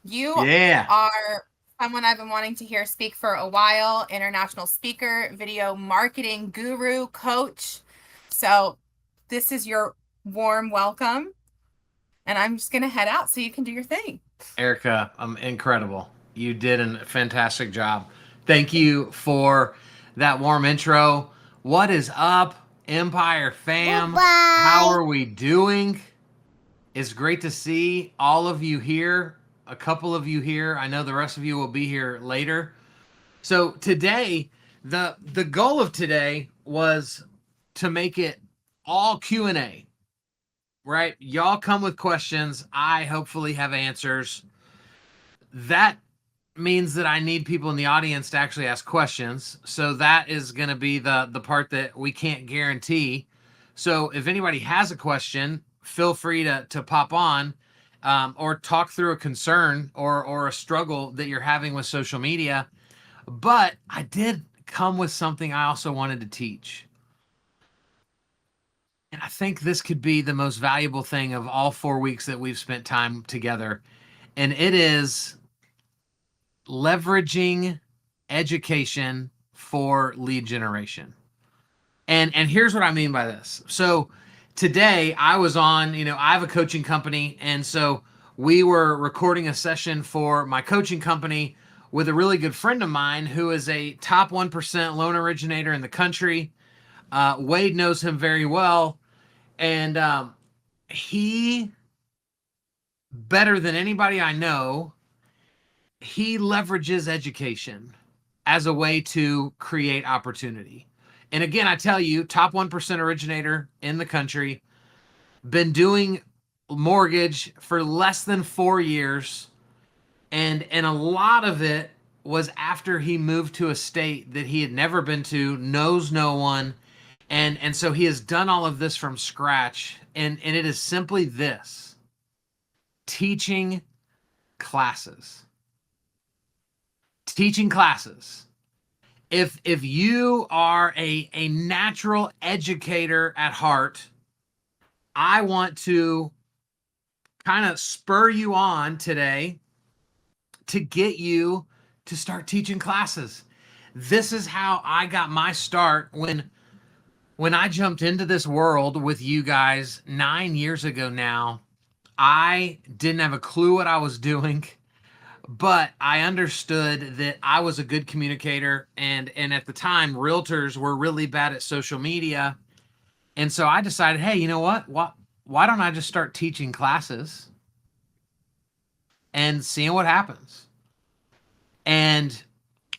You Yeah. are someone I've been wanting to hear speak for a while, international speaker, video marketing guru, coach. So, this is your warm welcome. And I'm just going to head out so you can do your thing. Erica, incredible. You did a fantastic job. Thank you for that warm intro. What is up, Empire fam? How Goodbye. are we doing? It's great to see all of you here. A couple of you here. I know the rest of you will be here later. So today, the goal of today was to make it all Q&A, right? Y'all come with questions. I hopefully have answers. That means that I need people in the audience to actually ask questions. So that is going to be the part that we can't guarantee. So if anybody has a question, feel free to pop on, or talk through a concern or a struggle that you're having with social media. But I did come with something I also wanted to teach. And I think this could be the most valuable thing of all 4 weeks that we've spent time together. And it is leveraging education for lead generation. And here's what I mean by this. So today I was on, I have a coaching company, and so we were recording a session for my coaching company with a really good friend of mine who is a top 1% loan originator in the country. Wade knows him very well, and he, better than anybody I know, he leverages education as a way to create opportunity. And again, I tell you, top 1% originator in the country, been doing mortgage for less than 4 years. And a lot of it was after he moved to a state that he had never been to, knows no one. And so he has done all of this from scratch. And it is simply this: teaching classes. Teaching classes. If you are a natural educator at heart, I want to kind of spur you on today to get you to start teaching classes. This is how I got my start when I jumped into this world with you guys 9 years ago now. I didn't have a clue what I was doing, but I understood that I was a good communicator, and at the time realtors were really bad at social media. And so I decided, hey, you know what? Why don't I just start teaching classes and seeing what happens? And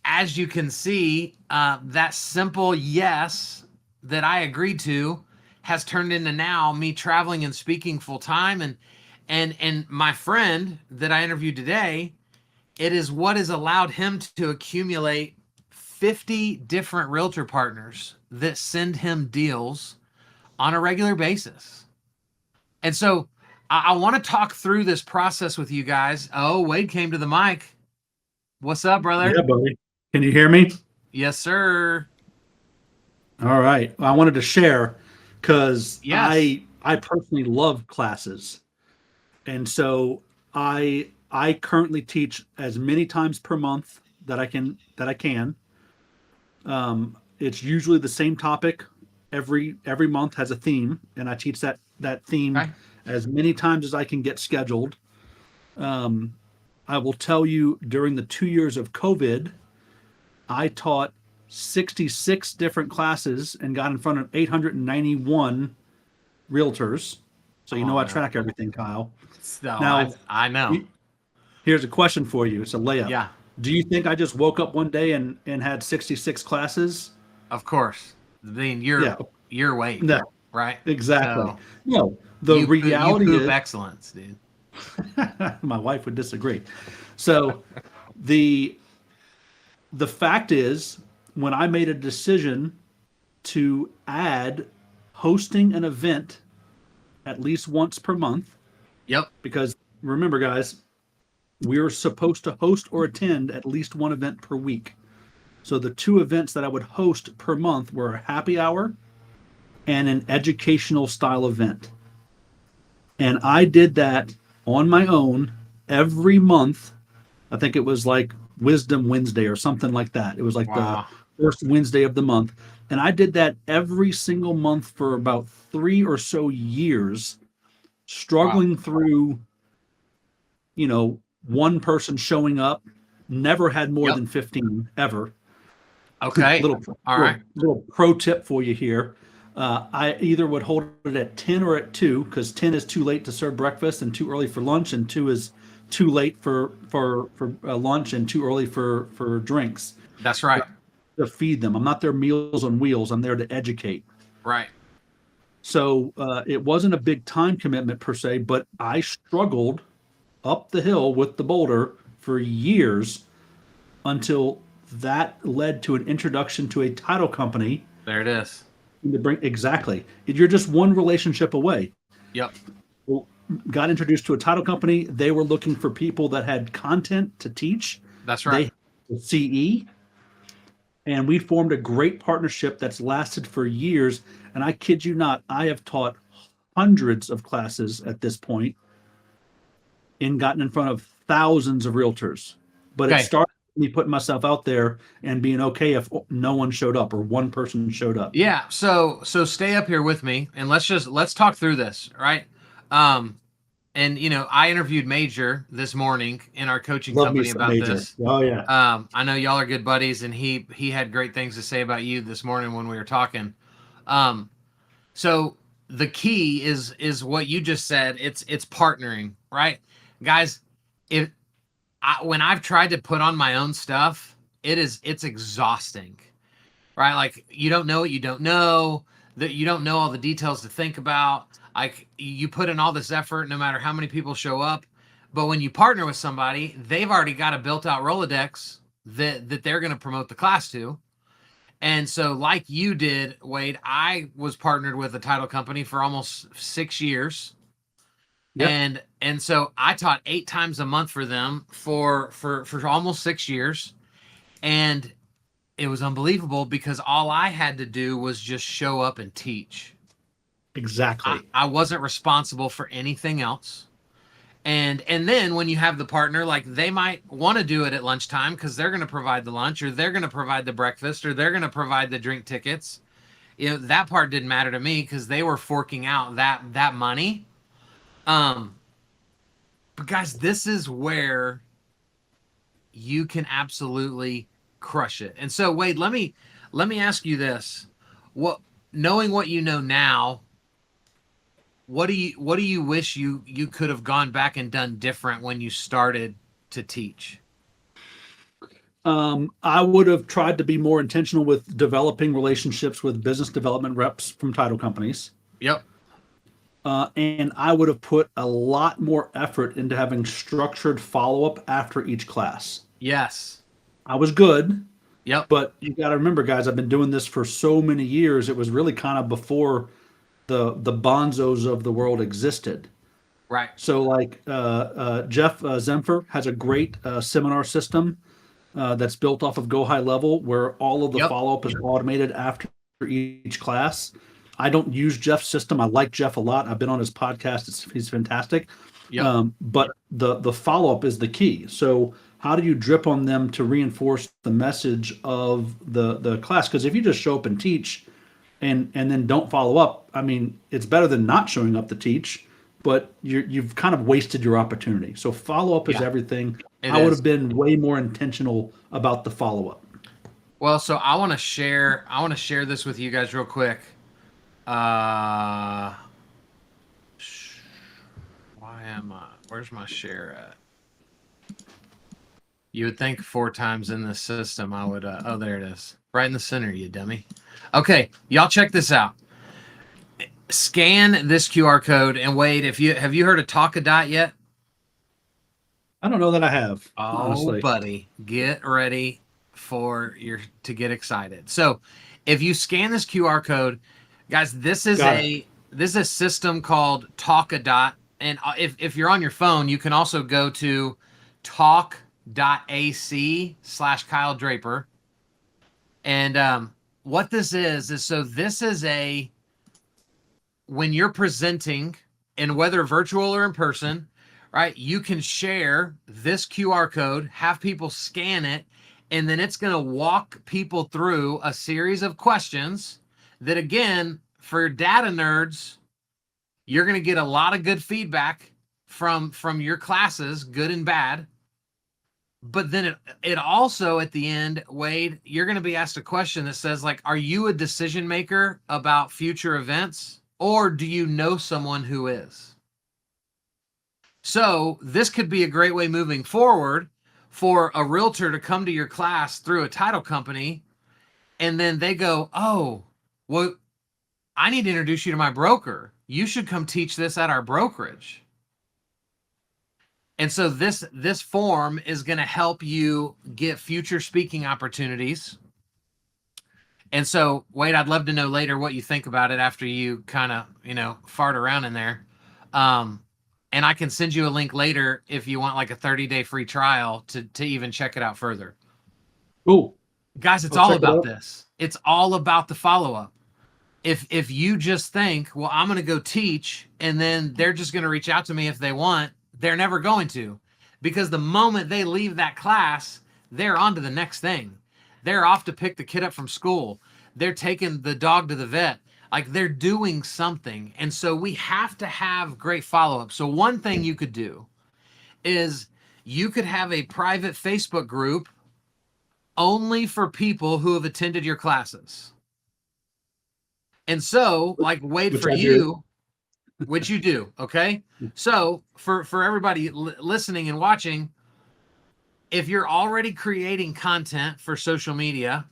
as you can see, that simple yes that I agreed to has turned into now me traveling and speaking full time. And my friend that I interviewed today, it is what has allowed him to accumulate 50 different realtor partners that send him deals on a regular basis. And so I want to talk through this process with you guys. Oh, Wade came to the mic. What's up, brother? Yeah, buddy. Can you hear me? Yes, sir. All right. I wanted to share because Yes. I personally love classes, and so I currently teach as many times per month that I can. It's usually the same topic. Every month has a theme, and I teach that theme Okay. as many times as I can get scheduled. Um, I will tell you, during the 2 years of COVID, I taught 66 different classes and got in front of 891 realtors. So Come you know on, I man. track everything, Kyle. So Now, I know. here's a question for you. It's a layup. Yeah, Do you think I just woke up one day and had 66 classes? of course. I mean, Yeah, you're Wade, no, right? exactly. So No, the you reality poop is, excellence, dude. my wife would disagree. So the the fact is, when I made a decision to add hosting an event at least once per month, Yep. because remember, guys, we're supposed to host or attend at least one event per week. So the two events that I would host per month were a happy hour and an educational style event. And I did that on my own every month. I think it was like Wisdom Wednesday or something like that. It was like the Wow. first Wednesday of the month. And I did that every single month for about 3 or so years, Wow. struggling through, one person showing up, never had more Yep. than 15 ever. Okay. little, All right. little pro tip for you here. I either would hold it at 10 or at 2 because 10 is too late to serve breakfast and too early for lunch, and 2 is too late for lunch and too early for drinks That's right. to feed them. I'm not their Meals on Wheels. I'm there to educate. Right. So it wasn't a big time commitment per se, but I struggled up the hill with the boulder for years until that led to an introduction to a title company There it is. to bring exactly. You're just one relationship away. Yep. Well, got introduced to a title company. They were looking for people that had content to teach. That's They right. had CE, and we formed a great partnership that's lasted for years. And I kid you not, I have taught hundreds of classes at this point and gotten in front of thousands of realtors. But it Okay. started with me putting myself out there and being okay if no one showed up or one person showed up. Yeah. So stay up here with me and let's talk through this, right? And I interviewed Major this morning in our coaching Love me company some about Major. this. Oh yeah. I know y'all are good buddies, and he had great things to say about you this morning when we were talking. So the key is what you just said. It's partnering, right, guys? When I've tried to put on my own stuff, it's exhausting, right? Like you don't know what you don't know, that you don't know all the details to think about. Like you put in all this effort, no matter how many people show up. But when you partner with somebody, they've already got a built out Rolodex that they're going to promote the class to. And so, like you did, Wade, I was partnered with a title company for almost 6 years. Yep. And so I taught 8 times a month for them for almost 6 years. And it was unbelievable because all I had to do was just show up and teach. Exactly. I wasn't responsible for anything else. And then when you have the partner, like they might want to do it at lunchtime because they're going to provide the lunch, or they're going to provide the breakfast, or they're going to provide the drink tickets. That part didn't matter to me because they were forking out that money. But guys, this is where you can absolutely crush it. And so, Wade, let me ask you this: knowing what you know now, what do you wish you could have gone back and done different when you started to teach? I would have tried to be more intentional with developing relationships with business development reps from title companies. Yep. And I would have put a lot more effort into having structured follow up after each class. Yes. I was good, Yep. but you got to remember, guys, I've been doing this for so many years. It was really kind of before the bonzos of the world existed. Right. So, like Jeff Zemfer has a great seminar system that's built off of Go High Level, where all of the Yep. follow up is automated after each class. I don't use Jeff's system. I like Jeff a lot. I've been on his podcast. He's fantastic. Yep. But the follow up is the key. So how do you drip on them to reinforce the message of the class? Because if you just show up and teach and then don't follow up, I mean, it's better than not showing up to teach, but you've kind of wasted your opportunity. So follow up is Yeah, everything. it I would is. have been way more intentional about the follow up. Well, so I want to share this with you guys real quick. Why where's my share at? You would think 4 times in this system I would oh, there it is. Right in the center, you dummy. Okay, y'all check this out. Scan this QR code, and Wade, have you heard of Talkadot yet? I don't know that I have, Oh, honestly. buddy, get ready to get excited. So, if you scan this QR code, guys, this is a system called Talkadot, and if you're on your phone, you can also go to talk.ac/Kyle Draper. And what this is so this is when you're presenting, and whether virtual or in person, right? You can share this QR code, have people scan it, and then it's going to walk people through a series of questions that, again, for data nerds, you're going to get a lot of good feedback from your classes, good and bad. But then it also, at the end, Wade, you're going to be asked a question that says, like, are you a decision maker about future events, or do you know someone who is? So this could be a great way moving forward for a realtor to come to your class through a title company, and then they go, oh, well, I need to introduce you to my broker. You should come teach this at our brokerage. And so this form is going to help you get future speaking opportunities. And so, Wade, I'd love to know later what you think about it after you kind of, fart around in there. And I can send you a link later if you want like a 30-day free trial to even check it out further. Cool. Guys, it's I'll all check it about out. this. It's all about the follow-up. If you just think, well, I'm going to go teach and then they're just going to reach out to me if they want, they're never going to, because the moment they leave that class, they're on to the next thing. They're off to pick the kid up from school. They're taking the dog to the vet. Like, they're doing something. And so we have to have great follow-up. So one thing you could do is you could have a private Facebook group only for people who have attended your classes. And so, like, Wade, Which for I you, do. which you do, okay? So for everybody listening and watching, if you're already creating content for social media,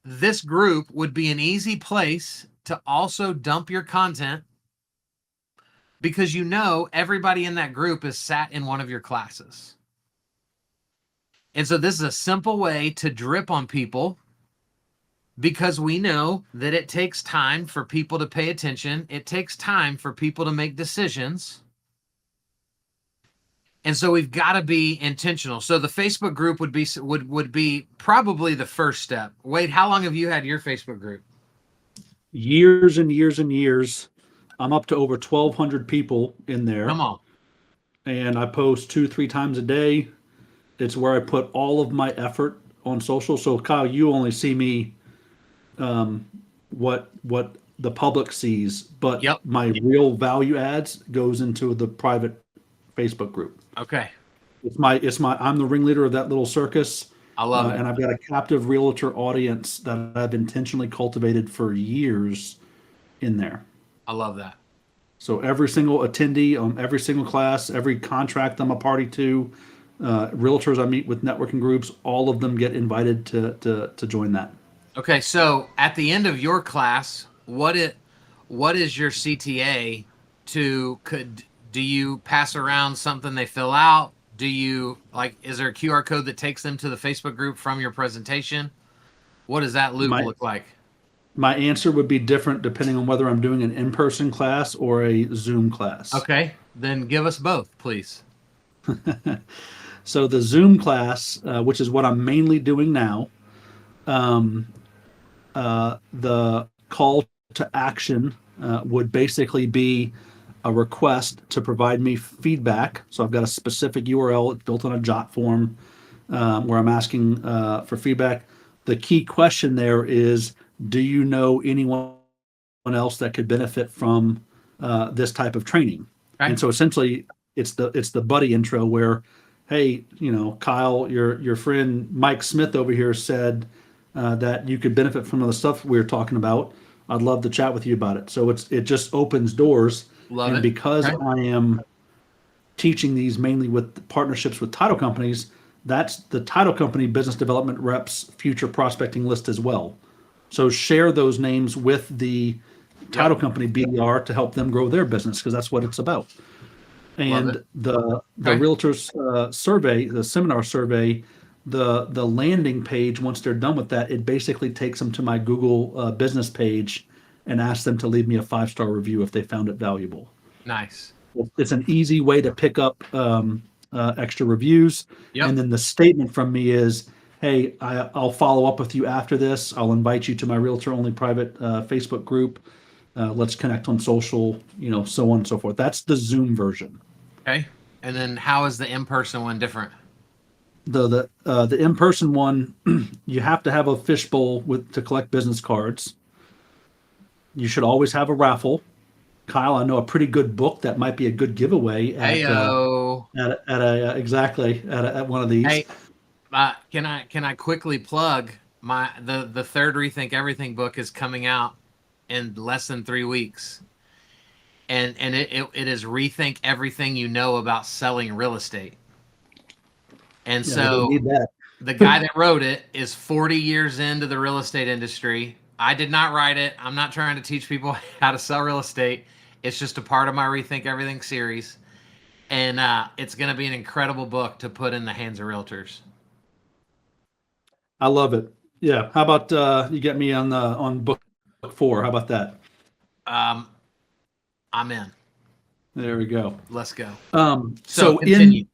this group would be an easy place to also dump your content, because everybody in that group is sat in one of your classes. And so this is a simple way to drip on people, because we know that it takes time for people to pay attention. It takes time for people to make decisions. And so we've got to be intentional. So the Facebook group would be probably the first step. Wade, how long have you had your Facebook group? Years and years and years. I'm up to over 1,200 people in there. Come on. And I post 2-3 times a day. It's where I put all of my effort on social. So Kyle, you only see me what the public sees, but Yep. my real value adds goes into the private Facebook group. Okay. I'm the ringleader of that little circus. I love it. And I've got a captive realtor audience that I've intentionally cultivated for years in there. I love that. So every single attendee on every single class, every contract I'm a party to, realtors I meet with, networking groups, all of them get invited to join that. Okay, so at the end of your class, what is your CTA do you pass around something they fill out? Is there a QR code that takes them to the Facebook group from your presentation? What does that loop look like? My answer would be different depending on whether I'm doing an in-person class or a Zoom class. Okay, then give us both, please. So the Zoom class, which is what I'm mainly doing now, the call to action would basically be a request to provide me feedback. So I've got a specific URL. It's built on a jot form where I'm asking for feedback. The key question there is, do you know anyone else that could benefit from this type of training? Okay. And so essentially it's the buddy intro where, hey, Kyle, your friend Mike Smith over here said that you could benefit from the stuff we were talking about. I'd love to chat with you about it. So it just opens doors. Love and it. because Okay. I am teaching these mainly with partnerships with title companies, that's the title company business development reps future prospecting list as well. So share those names with the title company BDR to help them grow their business, because that's what it's about. And the Okay. realtors survey, the seminar survey, the landing page, once they're done with that, it basically takes them to my Google business page and asks them to leave me a 5-star review if they found it valuable. Nice. It's an easy way to pick up extra reviews. Yep. And then the statement from me is, hey, I'll follow up with you after this. I'll invite you to my realtor only private Facebook group. Let's connect on social, so on and so forth. That's the Zoom version. Okay. And then how is the in-person one different? The in-person one, you have to have a fishbowl to collect business cards. You should always have a raffle. Kyle, I know a pretty good book that might be a good giveaway Heyo. at one of these. Hey, can I quickly plug the third Rethink Everything book is coming out in less than 3 weeks, and it is Rethink Everything you know about selling real estate. And Yeah, so we need that. the guy that wrote it is 40 years into the real estate industry. I did not write it. I'm not trying to teach people how to sell real estate. It's just a part of my Rethink Everything series. And it's going to be an incredible book to put in the hands of realtors. I love it. Yeah. How about you get me on book 4? How about that? I'm in. There we go. Let's go. So continue.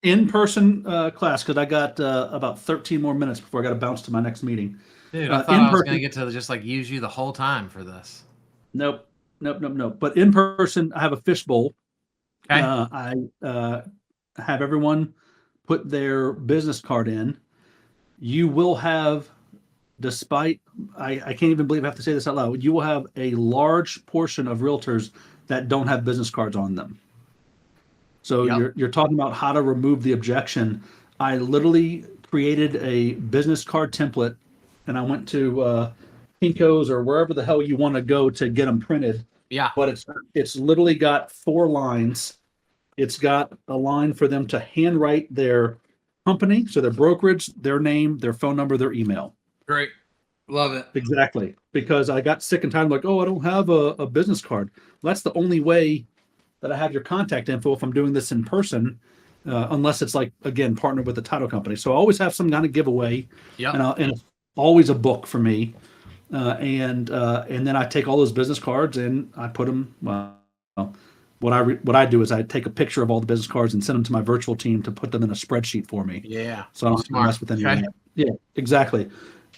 in-person class, because I got about 13 more minutes before I got to bounce to my next meeting. Dude, I thought I was going to get to just like use you the whole time for this. Nope. But in person, I have a fishbowl. Okay. I have everyone put their business card in. You will have, despite, I can't even believe I have to say this out loud, you will have a large portion of realtors that don't have business cards on them. So you're talking about how to remove the objection. I literally created a business card template, and I went to Kinko's or wherever the hell you want to go to get them printed. Yeah. But it's literally got 4 lines. It's got a line for them to handwrite their company, so their brokerage, their name, their phone number, their email. Great. Love it. Exactly. Because I got sick and tired, like, oh, I don't have a business card. Well, that's the only way that I have your contact info if I'm doing this in person, unless it's like, again, partnered with the title company. So I always have some kind of giveaway. Yeah. And it's always a book for me. And then I take all those business cards and I put them, what I do is I take a picture of all the business cards and send them to my virtual team to put them in a spreadsheet for me. Yeah. So I don't have to mess with any of that. Yeah, exactly.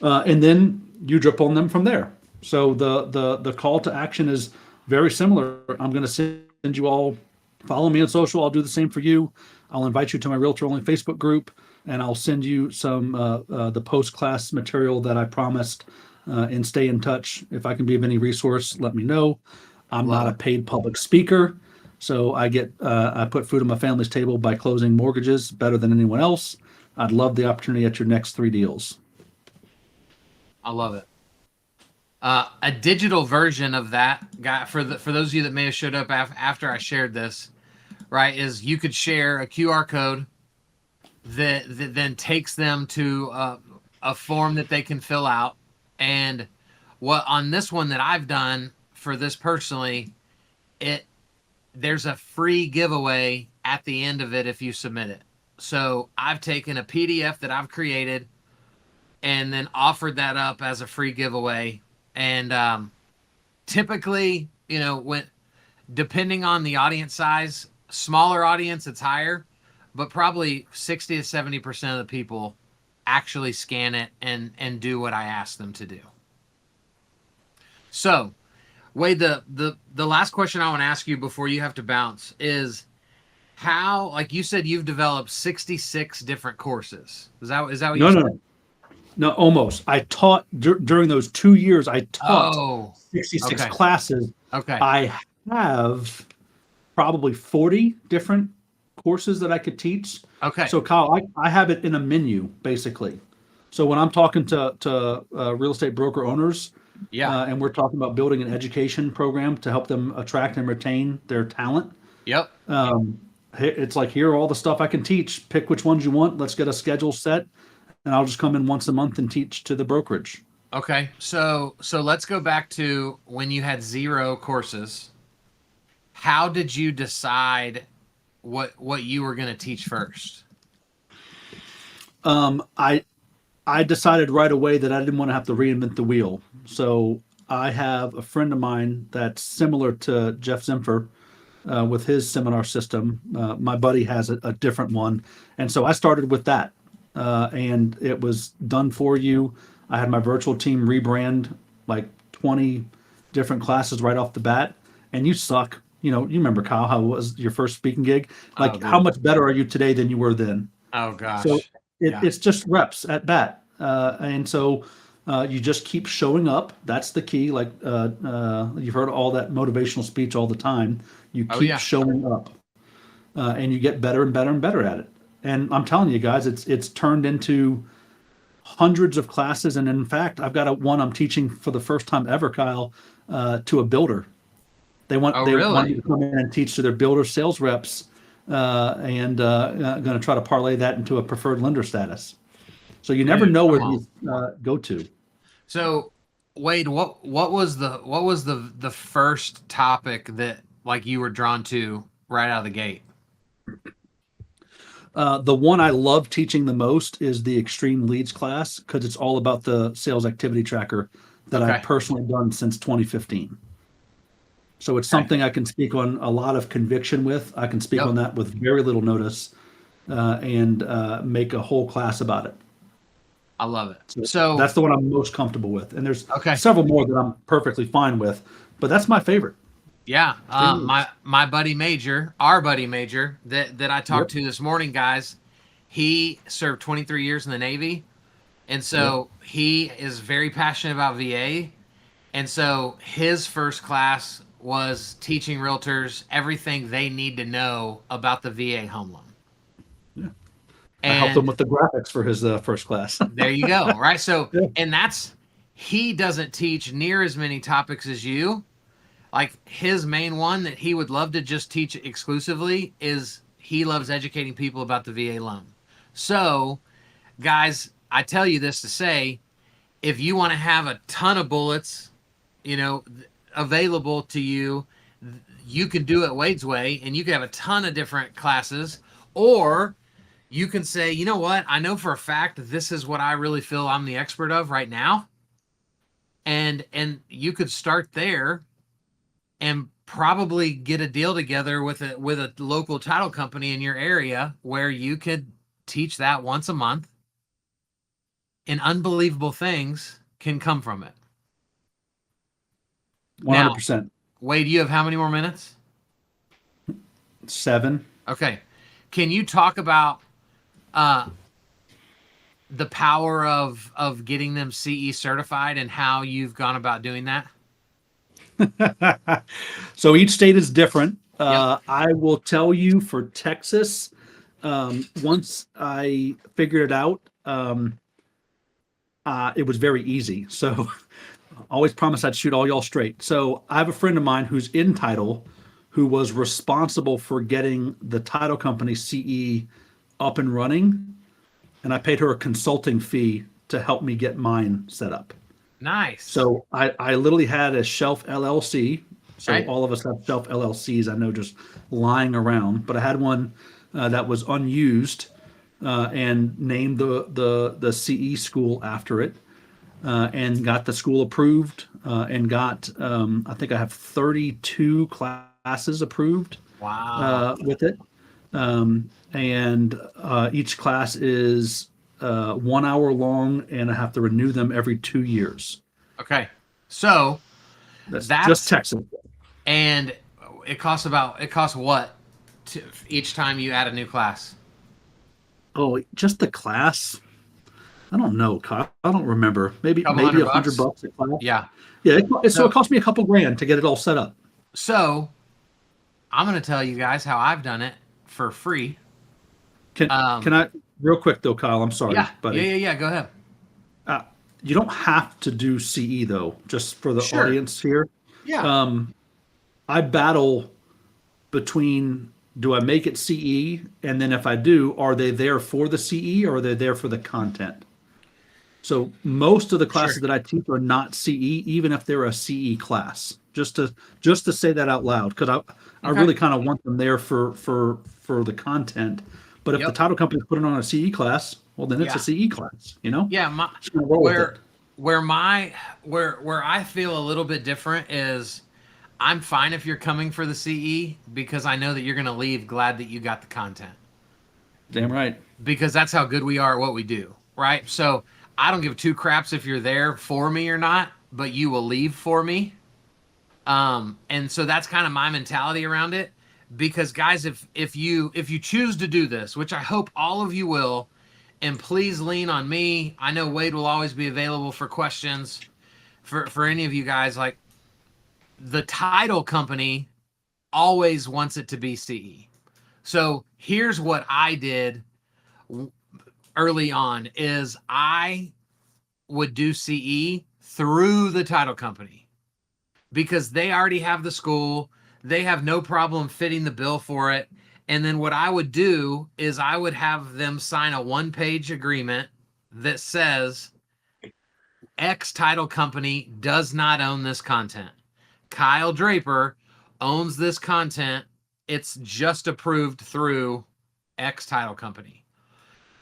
And then you drip on them from there. So the call to action is very similar. I'm going to send you all, follow me on social. I'll do the same for you. I'll invite you to my Realtor Only Facebook group, and I'll send you some the post-class material that I promised, and stay in touch. If I can be of any resource, let me know. I'm not a paid public speaker, so I put food on my family's table by closing mortgages better than anyone else. I'd love the opportunity at your next 3 deals. I love it. A digital version of that, guy, for those of you that may have showed up after I shared this, right, is you could share a QR code that then takes them to a form that they can fill out. And what on this one that I've done for this personally, there's a free giveaway at the end of it if you submit it. So I've taken a PDF that I've created and then offered that up as a free giveaway. And typically, depending on the audience size, smaller audience, it's higher, but probably 60 to 70% of the people actually scan it and do what I ask them to do. So, Wade, the last question I want to ask you before you have to bounce is how, like you said, you've developed 66 different courses. Is that what you said? No, almost. I taught during those 2 years. I taught 66 classes. Okay. I have probably 40 different courses that I could teach. Okay. So Kyle, I have it in a menu basically. So when I'm talking to real estate broker owners, and we're talking about building an education program to help them attract and retain their talent. Yep. It's like, here are all the stuff I can teach. Pick which ones you want. Let's get a schedule set. And I'll just come in once a month and teach to the brokerage. Okay. So let's go back to when you had 0 courses. How did you decide what you were going to teach first? I decided right away that I didn't want to have to reinvent the wheel. So I have a friend of mine that's similar to Jeff Zimfer with his seminar system. My buddy has a different one. And so I started with that. And it was done for you. I had my virtual team rebrand like 20 different classes right off the bat, and you suck. you remember, Kyle, how it was your first speaking gig? Oh, Like, how dude. much better are you today than you were then? Oh So gosh. it, Yeah. it's just reps at bat. And so you just keep showing up. That's the key. Like you've heard all that motivational speech all the time. You Oh keep yeah. showing up, and you get better and better and better at it. And I'm telling you guys, it's turned into hundreds of classes. And in fact, I've got one I'm teaching for the first time ever, Kyle, to a builder. Oh They want me really? to come in and teach to their builder sales reps, and going to try to parlay that into a preferred lender status. So you never Dude, know where come on. these go to. So Wade, what was the first topic that like you were drawn to right out of the gate? The one I love teaching the most is the Extreme Leads class because it's all about the sales activity tracker that I've Okay. personally done since 2015. So it's Okay. something I can speak on a lot of conviction with. I can speak Yep. on that with very little notice, and make a whole class about it. I love it. So So that's the one I'm most comfortable with. And there's okay. several more that I'm perfectly fine with, but that's my favorite. Yeah. Extreme My Leads. my buddy Major, our buddy Major, that I Yep. talked to this morning, guys, he served 23 years in the Navy. And Yep. so he is very passionate about VA. And so his first class was teaching realtors everything they need to know about the VA home loan. Yeah. I helped him And with the graphics for his first class. there you go. Right. So, Yeah. and that's, he doesn't teach near as many topics as you. Like his main one that he would love to just teach exclusively is he loves educating people about the VA loan. So, guys, I tell you this to say, if you want to have a ton of bullets, available to you, you can do it Wade's way and you can have a ton of different classes, or you can say, you know what, I know for a fact that this is what I really feel I'm the expert of right now, and you could start there and probably get a deal together with a local title company in your area where you could teach that once a month, and unbelievable things can come from it. Now, 100%. Wade, you have how many more minutes? 7. Okay. Can you talk about uh, the power of getting them CE certified and how you've gone about doing that? So each state is different. Yep. I will tell you for Texas, once I figured it out, it was very easy. So always promise I'd shoot all y'all straight. So I have a friend of mine who's in title, who was responsible for getting the title company CE up and running, and I paid her a consulting fee to help me get mine set up. Nice. So I literally had a shelf LLC. So Right. all of us have shelf LLCs, I know, just lying around. But I had one that was unused, and named the CE school after it, and got the school approved, and got, I think I have 32 classes approved Wow. with it. And each class is 1 hour long, and I have to renew them every 2 years. Okay. So That's just that's Texas. and it costs what each time you add a new class? Oh, just the class? I don't know, Kyle. I don't remember. Maybe Couple maybe hundred $100 bucks? a class. Yeah. Yeah, so So it cost me a couple grand to get it all set up. so I'm gonna tell you guys how I've done it for free. Can I real quick though, Kyle? I'm sorry, Yeah. Yeah. buddy. Yeah. Yeah. Go ahead. Uh, you don't have to do CE though. Just for the Sure. audience here, Yeah. I battle between, do I make it CE, and then if I do, are they there for the CE or are they there for the content? So most of the Sure. classes that I teach are not CE, even if they're a CE class. Just to say that out loud, because I Okay. really kind of want them there for the content. But if the Yep. title company's putting on a CE class, well then it's Yeah. a CE class, you know? Yeah. Just gonna roll with Where it. where I feel a little bit different is I'm fine if you're coming for the CE because I know that you're gonna leave glad that you got the content, Damn right. because that's how good we are at what we do, right? So I don't give two craps if you're there for me or not, but you will leave for me. And so that's kind of my mentality around it. Because guys, if you choose to do this, which I hope all of you will, and please lean on me. I know Wade will always be available for questions for any of you guys. Like, the title company always wants it to be CE. So here's what I did early on is I would do CE through the title company because they already have the school. They have no problem fitting the bill for it. And then what I would do is I would have them sign a one-page agreement that says X title company does not own this content. Kyle Draper owns this content. It's just approved through X title company.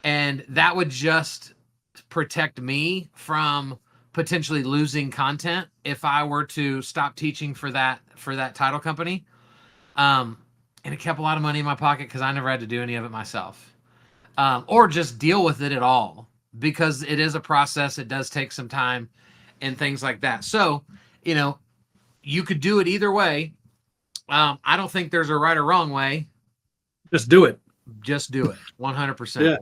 And that would just protect me from potentially losing content if I were to stop teaching for that title company. And it kept a lot of money in my pocket because I never had to do any of it myself. Or just deal with it at all, because it is a process. It does take some time and things like that. So, you could do it either way. I don't think there's a right or wrong way. Just do it. Just do it. 100%.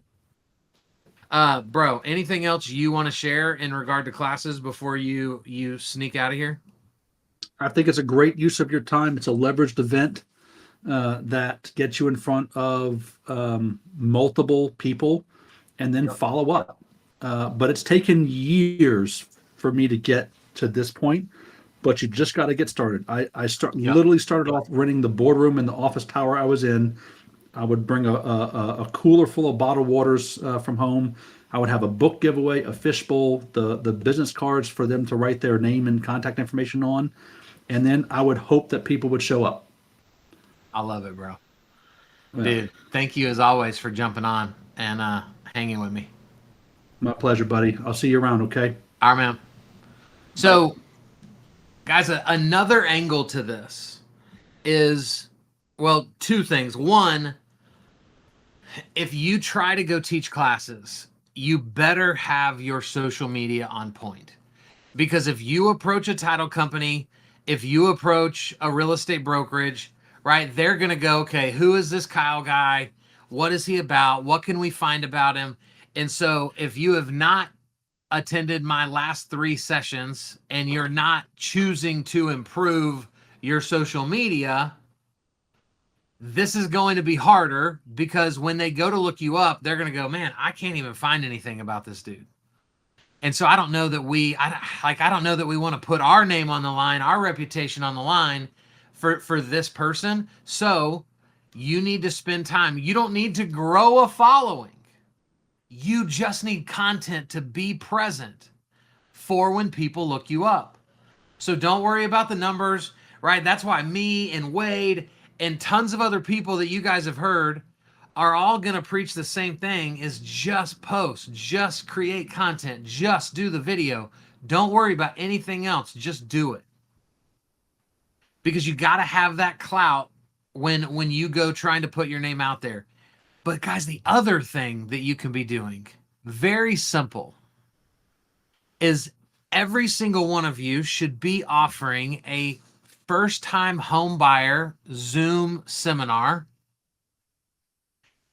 Yeah. Bro, anything else you want to share in regard to classes before you sneak out of here? I think it's a great use of your time. It's a leveraged event that gets you in front of multiple people and then follow up. But it's taken years for me to get to this point, but you just got to get started. I literally started off renting the boardroom in the office tower I was in. I would bring a cooler full of bottled waters from home. I would have a book giveaway, a fishbowl, the business cards for them to write their name and contact information on. And then I would hope that people would show up. I love it, bro. Yeah. Dude, thank you as always for jumping on and hanging with me. My pleasure, buddy. I'll see you around, okay? All right, man. So, guys, another angle to this is, well, two things. One, if you try to go teach classes, you better have your social media on point. Because if you approach a title company, if you approach a real estate brokerage, right, they're going to go, okay, who is this Kyle guy? What is he about? What can we find about him? And so if you have not attended my last 3 sessions and you're not choosing to improve your social media, this is going to be harder, because when they go to look you up, they're going to go, man, I can't even find anything about this dude. And so I don't know that we want to put our name on the line, our reputation on the line for this person. So you need to spend time. You don't need to grow a following. You just need content to be present for when people look you up. So don't worry about the numbers, right? That's why me and Wade and tons of other people that you guys have heard are all going to preach the same thing: is just post, just create content, just do the video. Don't worry about anything else. Just do it. Because you got to have that clout when you go trying to put your name out there. But guys, the other thing that you can be doing, very simple, is every single one of you should be offering a first-time home buyer Zoom seminar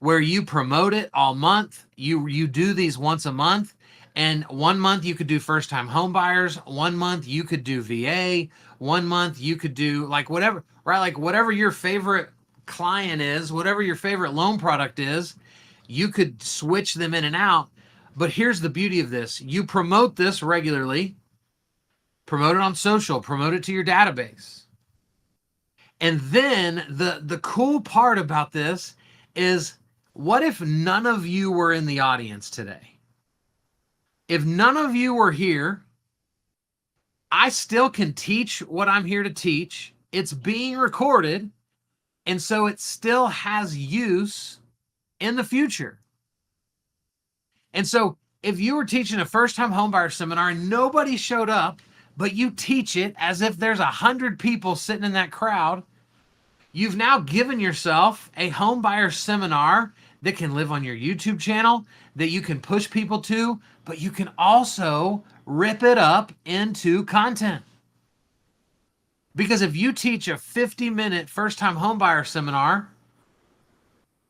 where you promote it all month. You do these once a month, and 1 month you could do first-time home buyers. 1 month you could do VA. 1 month you could do like whatever, right? Like whatever your favorite client is, whatever your favorite loan product is, you could switch them in and out. But here's the beauty of this. You promote this regularly, promote it on social, promote it to your database. And then the cool part about this is, what if none of you were in the audience today? If none of you were here, I still can teach what I'm here to teach. It's being recorded, and so it still has use in the future. And so if you were teaching a first-time homebuyer seminar and nobody showed up, but you teach it as if there's 100 people sitting in that crowd, you've now given yourself a homebuyer seminar that can live on your YouTube channel, that you can push people to, but you can also rip it up into content. Because if you teach a 50-minute first-time homebuyer seminar,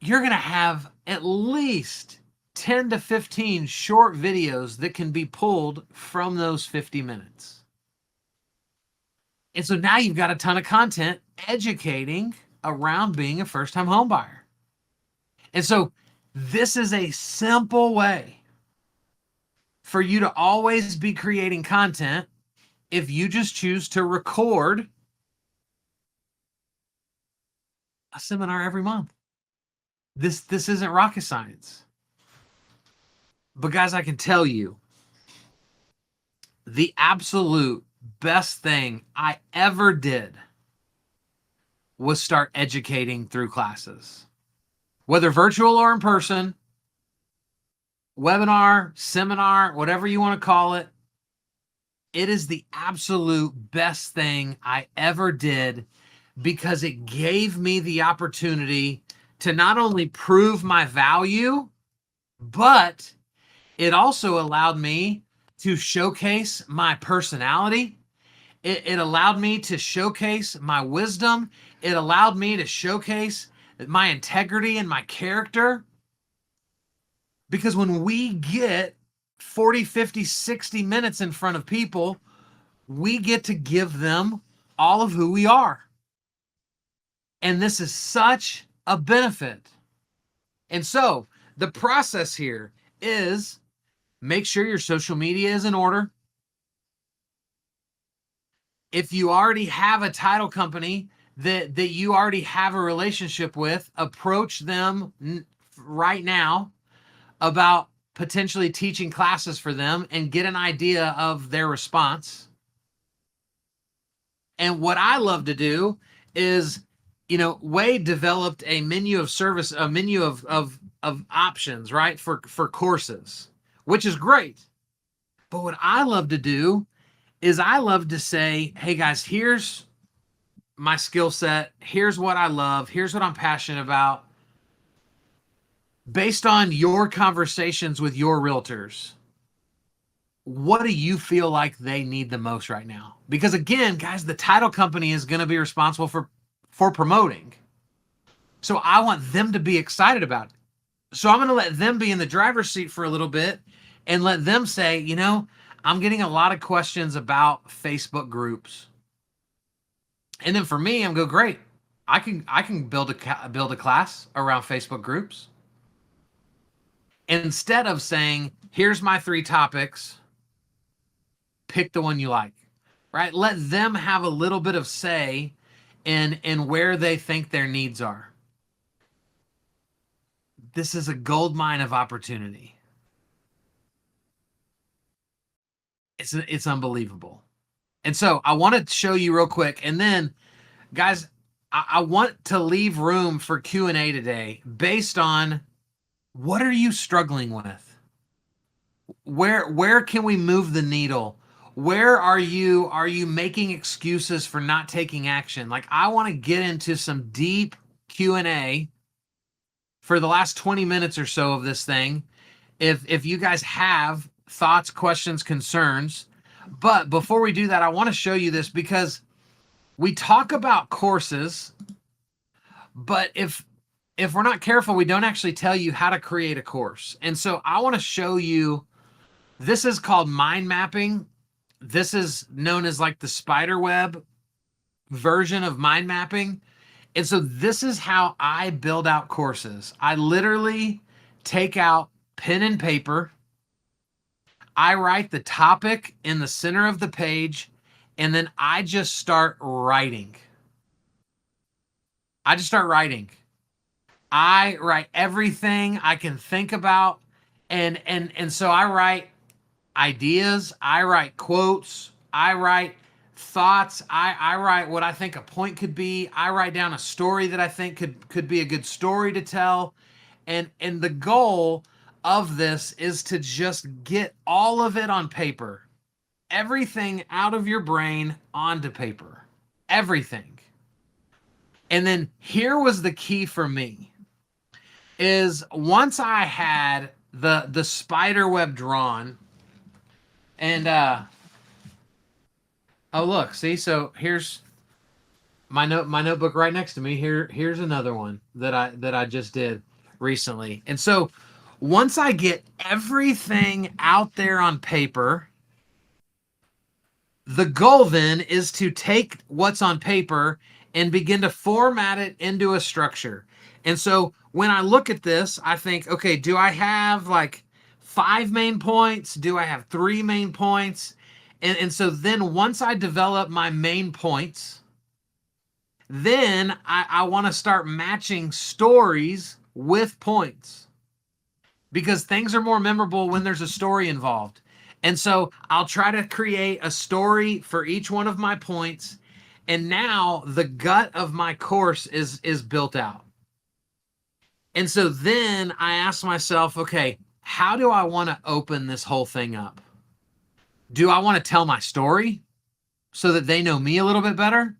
you're going to have at least 10 to 15 short videos that can be pulled from those 50 minutes. And so now you've got a ton of content educating around being a first-time homebuyer. And so this is a simple way for you to always be creating content if you just choose to record a seminar every month. This isn't rocket science. But guys, I can tell you, the absolute best thing I ever did was start educating through classes. Whether virtual or in person, webinar, seminar, whatever you want to call it, it is the absolute best thing I ever did because it gave me the opportunity to not only prove my value, but it also allowed me to showcase my personality. It allowed me to showcase my wisdom. It allowed me to showcase my integrity and my character. Because when we get 40, 50, 60 minutes in front of people, we get to give them all of who we are. And this is such a benefit. And so the process here is make sure your social media is in order. If you already have a title company that you already have a relationship with, approach them right now about potentially teaching classes for them and get an idea of their response. And what I love to do is, Wade developed a menu of service, a menu of options, right, for courses, which is great. But what I love to do is I love to say, hey guys, here's my skill set. Here's what I love. Here's what I'm passionate about. Based on your conversations with your realtors, what do you feel like they need the most right now? Because again, guys, the title company is going to be responsible for promoting. So I want them to be excited about it. So I'm going to let them be in the driver's seat for a little bit and let them say, I'm getting a lot of questions about Facebook groups. And then for me, I'm go, great. I can build a class around Facebook groups. Instead of saying, here's my 3 topics, pick the one you like, right? Let them have a little bit of say in where they think their needs are. This is a gold mine of opportunity. It's unbelievable. And so I want to show you real quick. And then, guys, I want to leave room for Q&A today based on what are you struggling with? Where can we move the needle? Where are you making excuses for not taking action? Like, I want to get into some deep Q&A for the last 20 minutes or so of this thing. If you guys have thoughts, questions, concerns. But before we do that, I want to show you this because we talk about courses, but if we're not careful, we don't actually tell you how to create a course. And so I want to show you, this is called mind mapping. This is known as like the spider web version of mind mapping. And so this is how I build out courses. I literally take out pen and paper. I write the topic in the center of the page, and then I just start writing. I write everything I can think about. And so I write ideas, I write quotes, I write thoughts, I write what I think a point could be. I write down a story that I think could be a good story to tell. And the goal of this is to just get all of it on paper. Everything out of your brain onto paper. Everything. And then here was the key for me. Is once I had the spider web drawn, and oh look, see, so here's my notebook right next to me. Here's another one that I just did recently. And so once I get everything out there on paper, the goal then is to take what's on paper and begin to format it into a structure. And so when I look at this, I think, okay, do I have like 5 main points? Do I have 3 main points? And so then once I develop my main points, then I want to start matching stories with points, because things are more memorable when there's a story involved. And so I'll try to create a story for each one of my points. And now the gut of my course is built out. And so then I ask myself, okay, how do I want to open this whole thing up? Do I want to tell my story so that they know me a little bit better?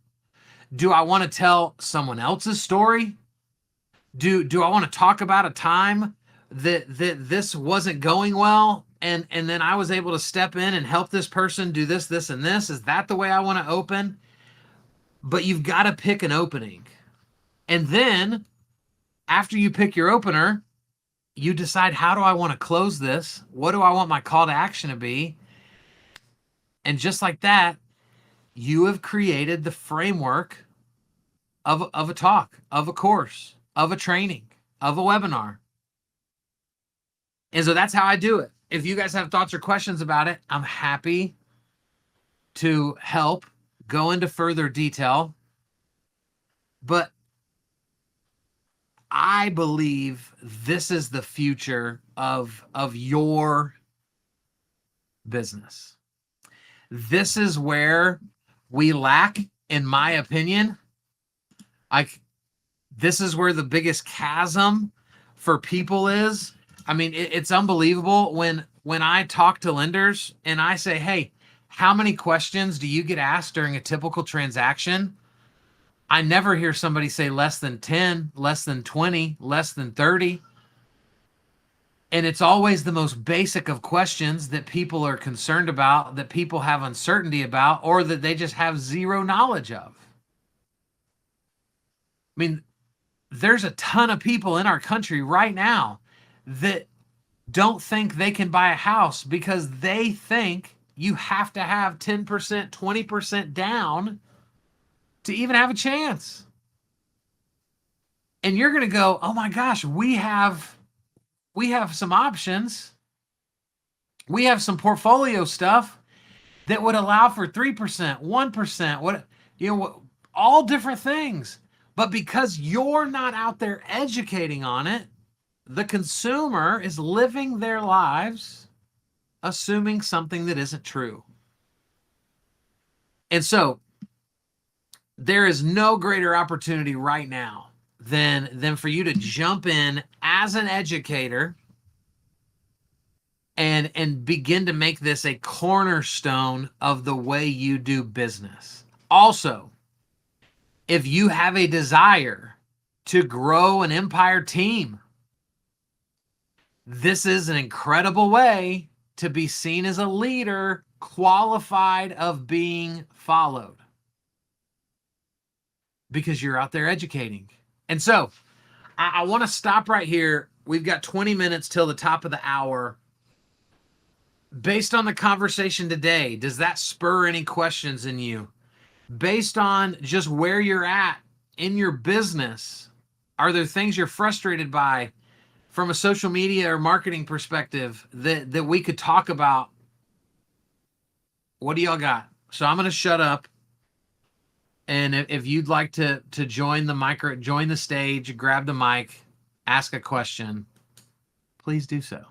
Do I want to tell someone else's story? Do I want to talk about a time that this wasn't going well, and then I was able to step in and help this person do this, this, and this? Is that the way I want to open? But you've got to pick an opening. And then after you pick your opener, you decide, how do I want to close this? What do I want my call to action to be? And just like that, you have created the framework of a talk, of a course, of a training, of a webinar. And so that's how I do it. If you guys have thoughts or questions about it, I'm happy to help go into further detail. But I believe this is the future of your business. This is where we lack, in my opinion. This is where the biggest chasm for people is. I mean, it's unbelievable when I talk to lenders and I say, hey, how many questions do you get asked during a typical transaction? I never hear somebody say less than 10, less than 20, less than 30. And it's always the most basic of questions that people are concerned about, that people have uncertainty about, or that they just have zero knowledge of. I mean, there's a ton of people in our country right now that don't think they can buy a house because they think you have to have 10%, 20% down to even have a chance. And you're going to go, oh my gosh, we have some options. We have some portfolio stuff that would allow for 3%, 1%, all different things. But because you're not out there educating on it, the consumer is living their lives assuming something that isn't true. And so there is no greater opportunity right now than for you to jump in as an educator and begin to make this a cornerstone of the way you do business. Also, if you have a desire to grow an empire team, this is an incredible way to be seen as a leader, qualified of being followed, because you're out there educating. And so I want to stop right here. We've got 20 minutes till the top of the hour. Based on the conversation today, does that spur any questions in you? Based on just where you're at in your business, are there things you're frustrated by from a social media or marketing perspective that we could talk about? What do y'all got? So I'm going to shut up. And if you'd like to join the stage, grab the mic, ask a question, please do so.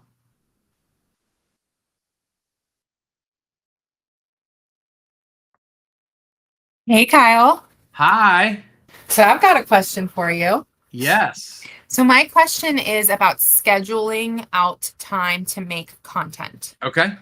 Hey, Kyle. Hi. So I've got a question for you. Yes. So my question is about scheduling out time to make content. Okay.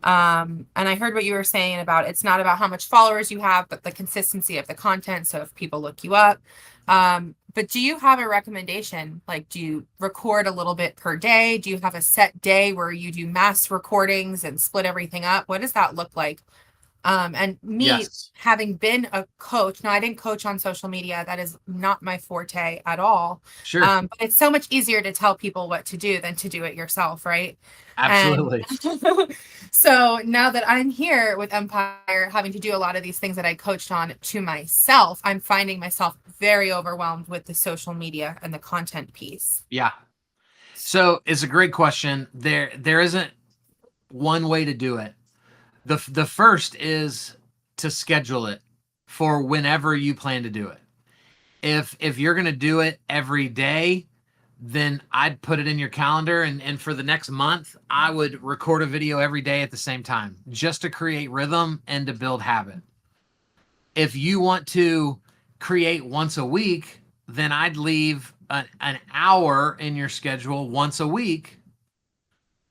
And I heard what you were saying about, it's not about how much followers you have, but the consistency of the content. So if people look you up, but do you have a recommendation? Like, do you record a little bit per day? Do you have a set day where you do mass recordings and split everything up? What does that look like And me Yes. having been a coach, now I didn't coach on social media. That is not my forte at all. Sure. But it's so much easier to tell people what to do than to do it yourself, right? And Absolutely. so now that I'm here with Empire, having to do a lot of these things that I coached on to myself, I'm finding myself very overwhelmed with the social media and the content piece. Yeah. So it's a great question. There isn't one way to do it. The first is to schedule it for whenever you plan to do it. If you're going to do it every day, then I'd put it in your calendar, and for the next month, I would record a video every day at the same time, just to create rhythm and to build habit. If you want to create once a week, then I'd leave an hour in your schedule once a week.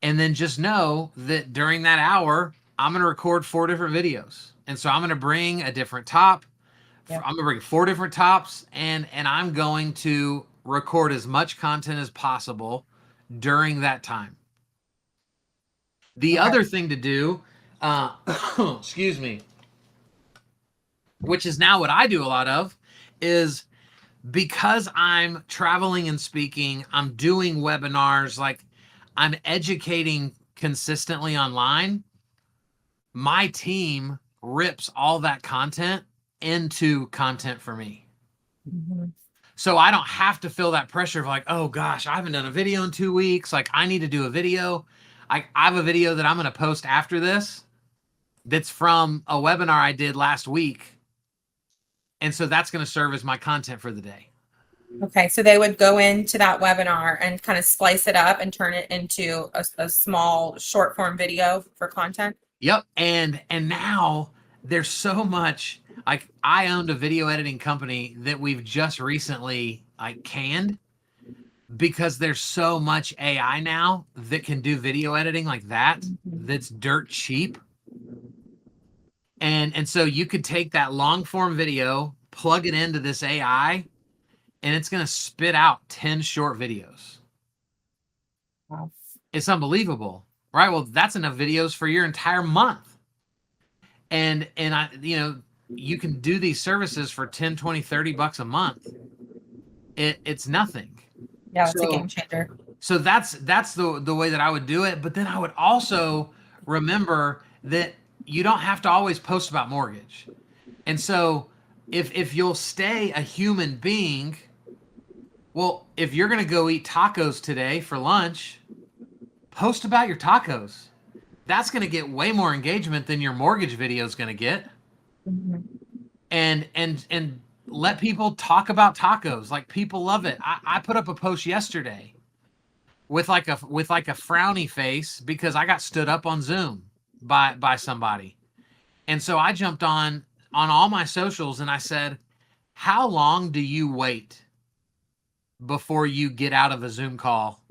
And then just know that during that hour, I'm going to record 4 different videos. And so I'm going to bring a different top. Yeah. I'm going to bring 4 different tops, and I'm going to record as much content as possible during that time. The Okay. other thing to do, excuse me, which is now what I do a lot of, is because I'm traveling and speaking, I'm doing webinars, like I'm educating consistently online. My team rips all that content into content for me. Mm-hmm. So I don't have to feel that pressure of like, oh gosh, I haven't done a video in 2 weeks. Like I need to do a video. I have a video that I'm going to post after this that's from a webinar I did last week. And so that's going to serve as my content for the day. Okay, so they would go into that webinar and kind of splice it up and turn it into a small short form video for content. Yep. And now there's so much, like I owned a video editing company that we've just recently canned because there's so much AI now that can do video editing like that, that's dirt cheap. And so you could take that long form video, plug it into this AI, and it's going to spit out 10 short videos. Wow. It's unbelievable, right? Well, that's enough videos for your entire month. And I, you can do these services for 10, 20, 30 bucks a month. It's nothing. Yeah, it's a game changer. So that's the way that I would do it. But then I would also remember that you don't have to always post about mortgage. And so if you'll stay a human being, well, if you're going to go eat tacos today for lunch, post about your tacos. That's going to get way more engagement than your mortgage video is going to get. Mm-hmm. And let people talk about tacos. Like people love it. I put up a post yesterday with like a frowny face because I got stood up on Zoom by somebody. And so I jumped on all my socials and I said, how long do you wait before you get out of a Zoom call?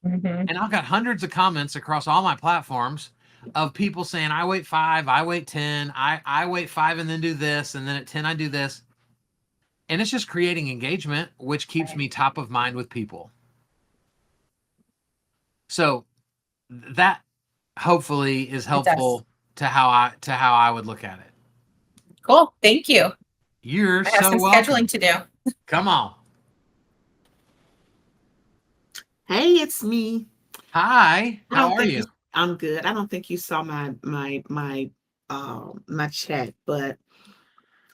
Mm-hmm. And I've got hundreds of comments across all my platforms of people saying, I wait 5, I wait 10, I wait 5 and then do this, and then at 10 I do this. And it's just creating engagement, which keeps me top of mind with people. So that hopefully is helpful to how I would look at it. Cool. Thank you. You're I have so some welcome. scheduling to do. Come on. Hey, it's me. Hi. I How don't are think you? I'm good. I don't think you saw my chat, but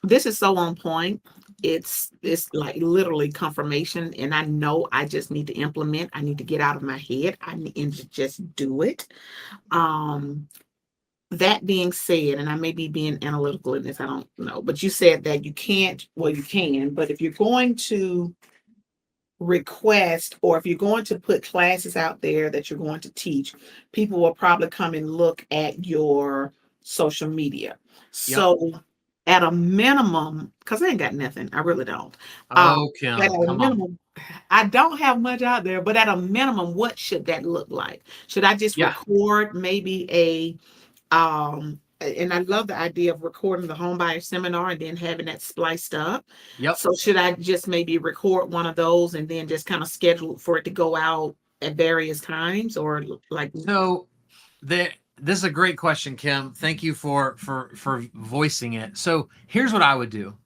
this is so on point. It's like literally confirmation, and I know I just need to implement. I need to get out of my head. I need to just do it. That being said, and I may be being analytical in this, I don't know, but you said that you can't. Well, you can, but if you're going to request, or if you're going to put classes out there that you're going to teach, people will probably come and look at your social media. So at a minimum, because I ain't got nothing, I really don't. Oh, Kim, At a come on. minimum, I don't have much out there, but at a minimum, what should that look like? Should I just record maybe and I love the idea of recording the home buyer seminar and then having that spliced up. Yep. So should I just maybe record one of those and then just kind of schedule for it to go out at various times, or like? So this is a great question, Kim. Thank you for voicing it. So here's what I would do.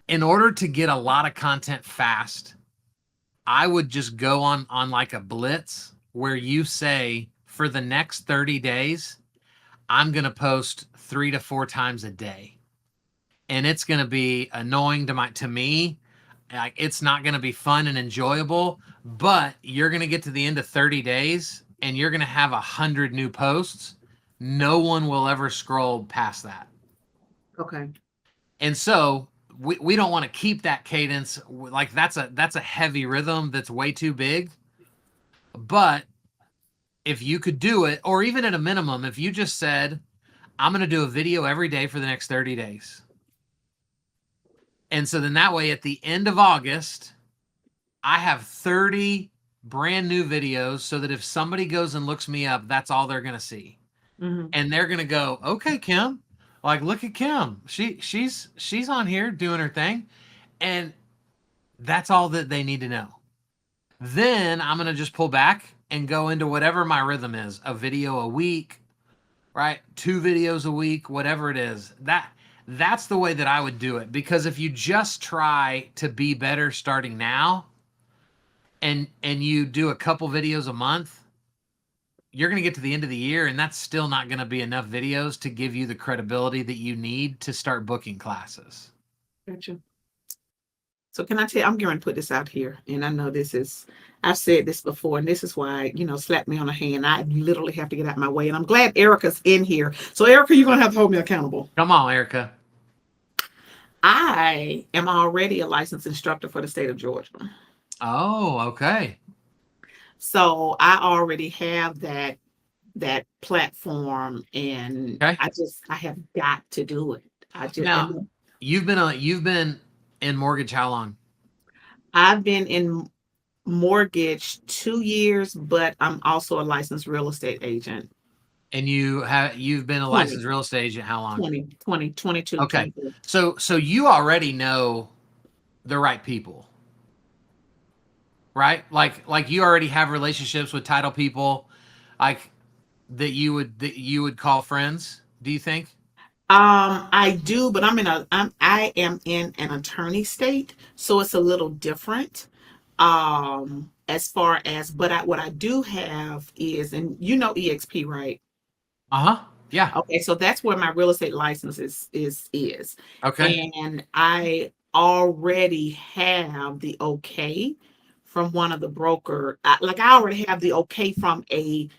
In order to get a lot of content fast, I would just go on like a blitz where you say for the next 30 days, I'm going to post 3 to 4 times a day. And it's going to be annoying to me. Like, it's not going to be fun and enjoyable, but you're going to get to the end of 30 days and you're going to have 100 new posts. No one will ever scroll past that. Okay. And so we don't want to keep that cadence. Like, that's a heavy rhythm that's way too big. But if you could do it, or even at a minimum, if you just said, I'm going to do a video every day for the next 30 days. And so then that way at the end of August, I have 30 brand new videos so that if somebody goes and looks me up, that's all they're going to see. Mm-hmm. And they're going to go, okay, Kim, like, look at Kim. She's on here doing her thing. And that's all that they need to know. Then I'm going to just pull back and go into whatever my rhythm is, a video a week, right? 2 videos a week, whatever it is. That's the way that I would do it. Because if you just try to be better starting now and you do a couple videos a month, you're going to get to the end of the year and that's still not going to be enough videos to give you the credibility that you need to start booking classes. Gotcha. So can I tell you, I'm going to put this out here, and I know I've said this before, and this is why, slap me on the hand. I literally have to get out of my way, and I'm glad Erica's in here. So Erica, you're going to have to hold me accountable. Come on, Erica. I am already a licensed instructor for the state of Georgia. Oh, okay. So I already have that platform, and Okay. I have got to do it. Now, you've been in mortgage how long? I've been in mortgage 2 years, but I'm also a licensed real estate agent. And you've been a 20. licensed real estate agent how long? 20, 22. Okay. 23. So you already know the right people, right? Like you already have relationships with title people, like that you would call friends. Do you think? I do, but I am in an attorney state, so it's a little different. As far as, but what I do have is, and EXP, right? Yeah. Okay, so that's where my real estate license is. Okay. And I already have the okay from one of the broker. I already have the okay from a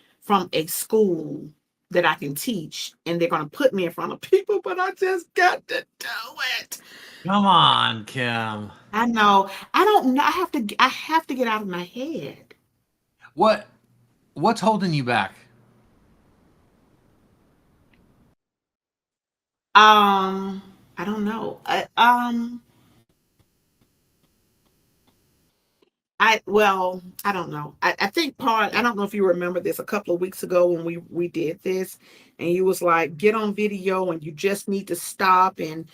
school that I can teach, and they're going to put me in front of people, but I just got to do it. Come on, Kim. I know. I don't know. I have to get out of my head. What's holding you back? I don't know. I don't know. I think I don't know if you remember this a couple of weeks ago when we did this, and you was like, get on video and you just need to stop. And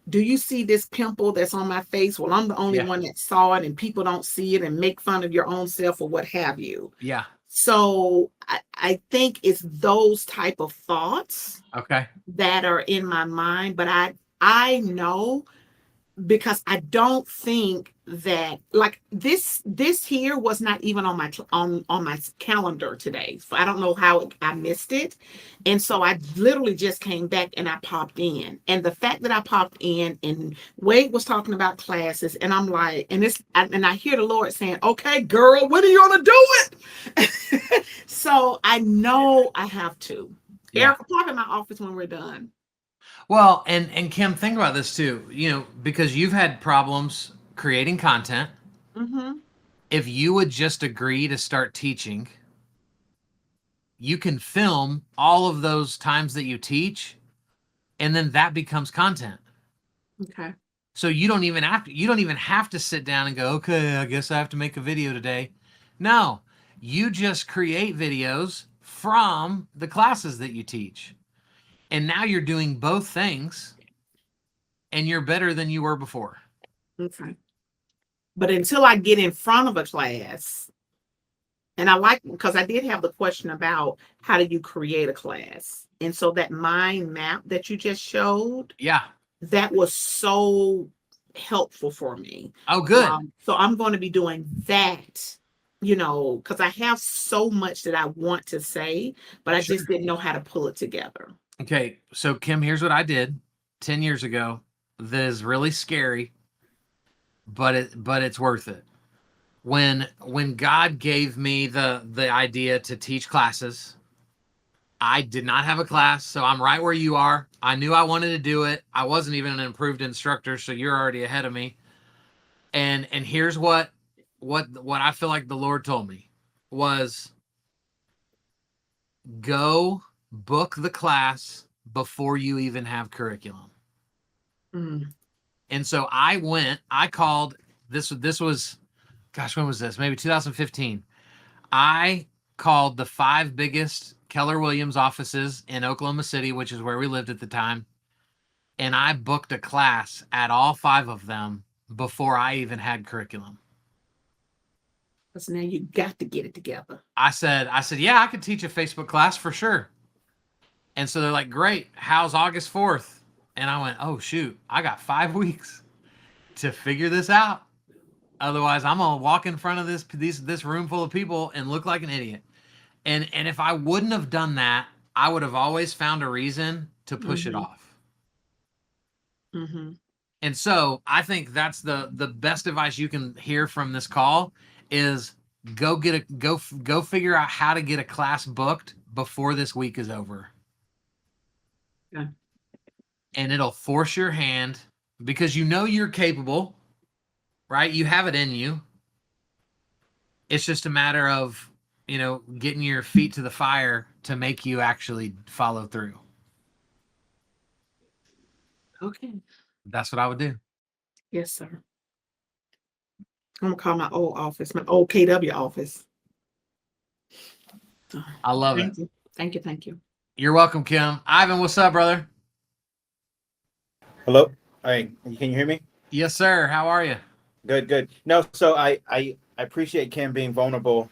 do you see this pimple that's on my face? Well, I'm the only one that saw it, and people don't see it, and make fun of your own self or what have you. Yeah. So I think it's those type of thoughts that are in my mind, but I know, because I don't think that, like, this here was not even on my on my calendar today. So I don't know how I missed it. And so I literally just came back and I popped in. And the fact that I popped in and Wade was talking about classes, and I'm like, and I hear the Lord saying, okay, girl, when are you gonna do it? So I know I have to. Yeah. Erica, pop in my office when we're done. Well, and Kim, think about this too, because you've had problems creating content. Mm-hmm. If you would just agree to start teaching, you can film all of those times that you teach, and then that becomes content. Okay. So you don't even have to sit down and go, okay, I guess I have to make a video today. No, you just create videos from the classes that you teach. And now you're doing both things, and you're better than you were before. Okay. But until I get in front of a class, And I like, because I did have the question about how do you create a class? And so that mind map that you just showed, Yeah. that was so helpful for me. Oh, good. So I'm going to be doing that, because I have so much that I want to say, but I Sure. just didn't know how to pull it together. Okay. So Kim, here's what I did 10 years ago. That is really scary, but it's worth it. When God gave me the idea to teach classes, I did not have a class, so I'm right where you are. I knew I wanted to do it. I wasn't even an improved instructor, so you're already ahead of me. And here's what I feel like the Lord told me was, go book the class before you even have curriculum. Mm. And so I called, this was, gosh, when was this? Maybe 2015. I called the 5 biggest Keller Williams offices in Oklahoma City, which is where we lived at the time. And I booked a class at all 5 of them before I even had curriculum. Because now you got to get it together. I said, yeah, I could teach a Facebook class for sure. And so they're like, great. How's August 4th? And I went, oh, shoot, I got 5 weeks to figure this out. Otherwise, I'm going to walk in front of this room full of people and look like an idiot. And if I wouldn't have done that, I would have always found a reason to push it off. Mm-hmm. And so I think that's the best advice you can hear from this call is go figure out how to get a class booked before this week is over. Yeah. And it'll force your hand because you're capable, right? You have it in you. It's just a matter of, getting your feet to the fire to make you actually follow through. Okay. That's what I would do. Yes, sir. I'm going to call my old office, my old KW office. I love Thank it. you. Thank you. Thank you. You're welcome, Kim. Ivan, what's up, brother? Hello. Hi. Can you hear me? Yes, sir. How are you? Good. No, so I appreciate Kim being vulnerable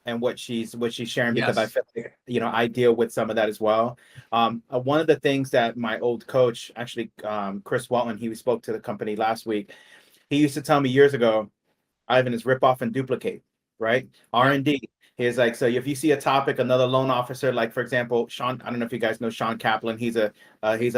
and what she's sharing because I Yes. feel like, I deal with some of that as well. One of the things that my old coach, actually, Chris Walton, he spoke to the company last week. He used to tell me years ago, Ivan, is rip off and duplicate, right? R&D. He's like, so if you see a topic, another loan officer, like for example, Sean, I don't know if you guys know Sean Kaplan. He's a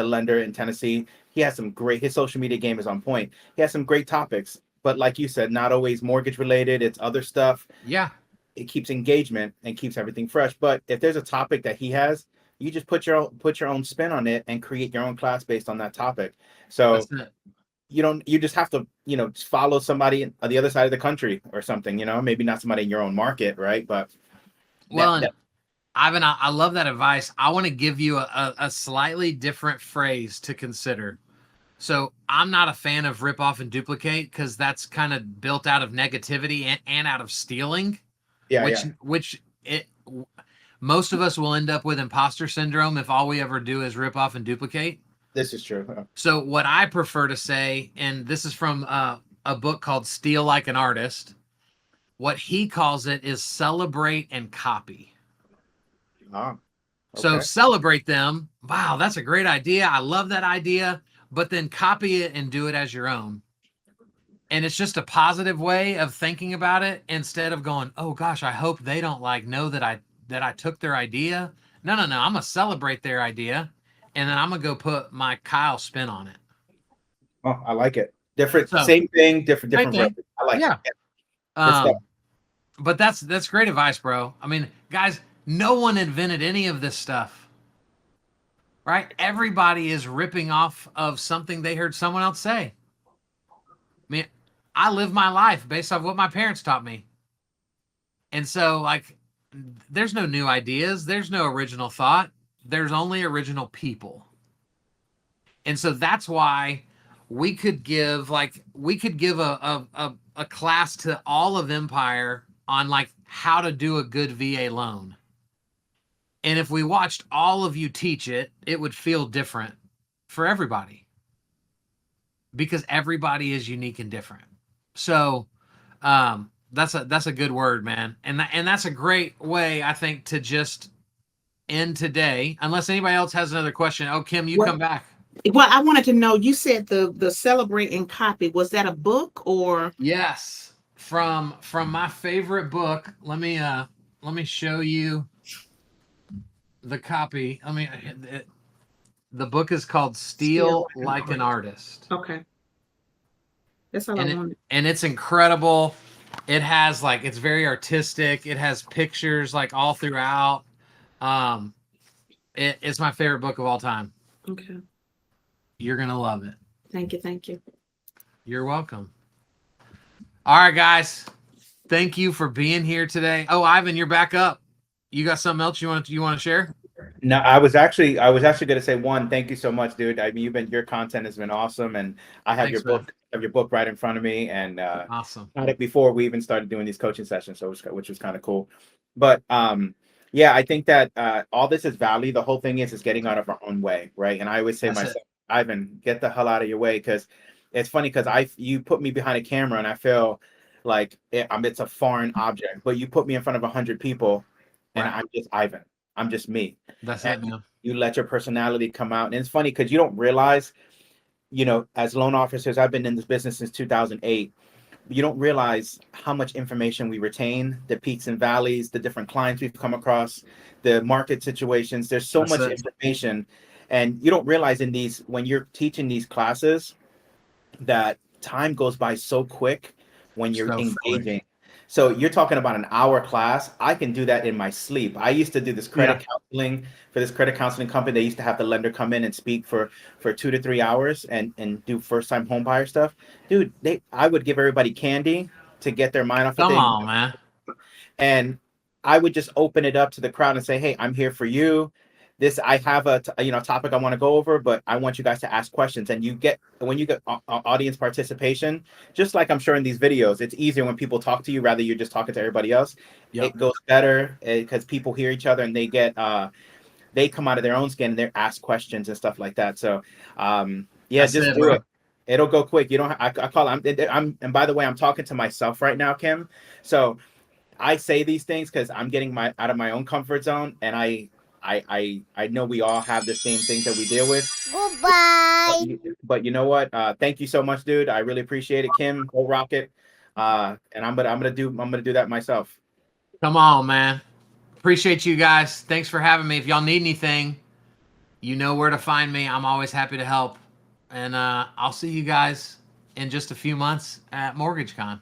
lender in Tennessee. He has his social media game is on point. He has some great topics, but like you said, not always mortgage related. It's other stuff. Yeah. It keeps engagement and keeps everything fresh. But if there's a topic that he has, you just put your own spin on it and create your own class based on that topic. So That's it. you just have to, just follow somebody on the other side of the country or something, maybe not somebody in your own market, right? But Ivan, I love that advice. I want to give you a slightly different phrase to consider. So I'm not a fan of rip off and duplicate because that's kind of built out of negativity and out of stealing. Which most of us will end up with imposter syndrome if all we ever do is rip off and duplicate. This is true. So what I prefer to say, and this is from a book called Steal Like an Artist, what he calls it is celebrate and copy. Okay. So celebrate them. Wow, that's a great idea. I love that idea. But then copy it and do it as your own. And it's just a positive way of thinking about it instead of going, oh gosh, I hope they don't know that I took their idea. No. I'm gonna celebrate their idea, and then I'm gonna go put my Kyle spin on it. Oh, I like it. Same thing, different. Thing. I like it. But that's great advice, bro. I mean, guys, no one invented any of this stuff, right? Everybody is ripping off of something they heard someone else say. I mean, I live my life based off what my parents taught me. And so, there's no new ideas. There's no original thought. There's only original people. And so that's why we could give a class to all of Empire on how to do a good VA loan. And if we watched all of you teach it, it would feel different for everybody because everybody is unique and different. So That's a good word, man. And that's a great way, I think, to just end today. Unless anybody else has another question. Oh, Kim, you come back. Well, I wanted to know, you said the Celebrate and Copy, was that a book or? Yes, from my favorite book. Let me show you the copy. The book is called Steal Like an Artist. Okay. That's all I wanted. And it's incredible. It has it's very artistic. It has pictures all throughout. It's my favorite book of all time. Okay. You're gonna love it. Thank you. Thank you. You're welcome. All right, guys. Thank you for being here today. Oh, Ivan, you're back up. You got something else you want to share? No, I was actually going to say, one, thank you so much, dude. I mean, your content has been awesome, and I have Thanks, your book right in front of me, and awesome. Got it before we even started doing these coaching sessions, which was kind of cool. But yeah, I think that all this is value. The whole thing is getting out of our own way, right? And I always say myself, Ivan, get the hell out of your way, because it's funny because you put me behind a camera and I feel like it's a foreign object, but you put me in front of 100 people, and I'm just Ivan. I'm just me. That's it, man. You let your personality come out. And it's funny because you don't realize, as loan officers, I've been in this business since 2008. You don't realize how much information we retain, the peaks and valleys, the different clients we've come across, the market situations. There's so much information. And you don't realize when you're teaching these classes, that time goes by so quick when you're engaging. So you're talking about an hour class. I can do that in my sleep. I used to do this credit counseling for this credit counseling company. They used to have the lender come in and speak for 2 to 3 hours and do first time home buyer stuff. Dude, I would give everybody candy to get their mind off of things. Come on, man. And I would just open it up to the crowd and say, hey, I'm here for you. I have a topic I want to go over, but I want you guys to ask questions. And when you get audience participation, just like I'm sure in these videos, it's easier when people talk to you rather you're just talking to everybody else. Yep. It goes better because people hear each other and they come out of their own skin and they ask questions and stuff like that. So just do it. It'll go quick. You don't. I call. And by the way, I'm talking to myself right now, Kim. So I say these things because I'm getting out of my own comfort zone, and I know we all have the same things that we deal with. Goodbye. But you know what? Thank you so much, dude. I really appreciate it, Kim. Go Rocket. And I'm gonna do that myself. Come on, man. Appreciate you guys. Thanks for having me. If y'all need anything, you know where to find me. I'm always happy to help. And I'll see you guys in just a few months at MortgageCon.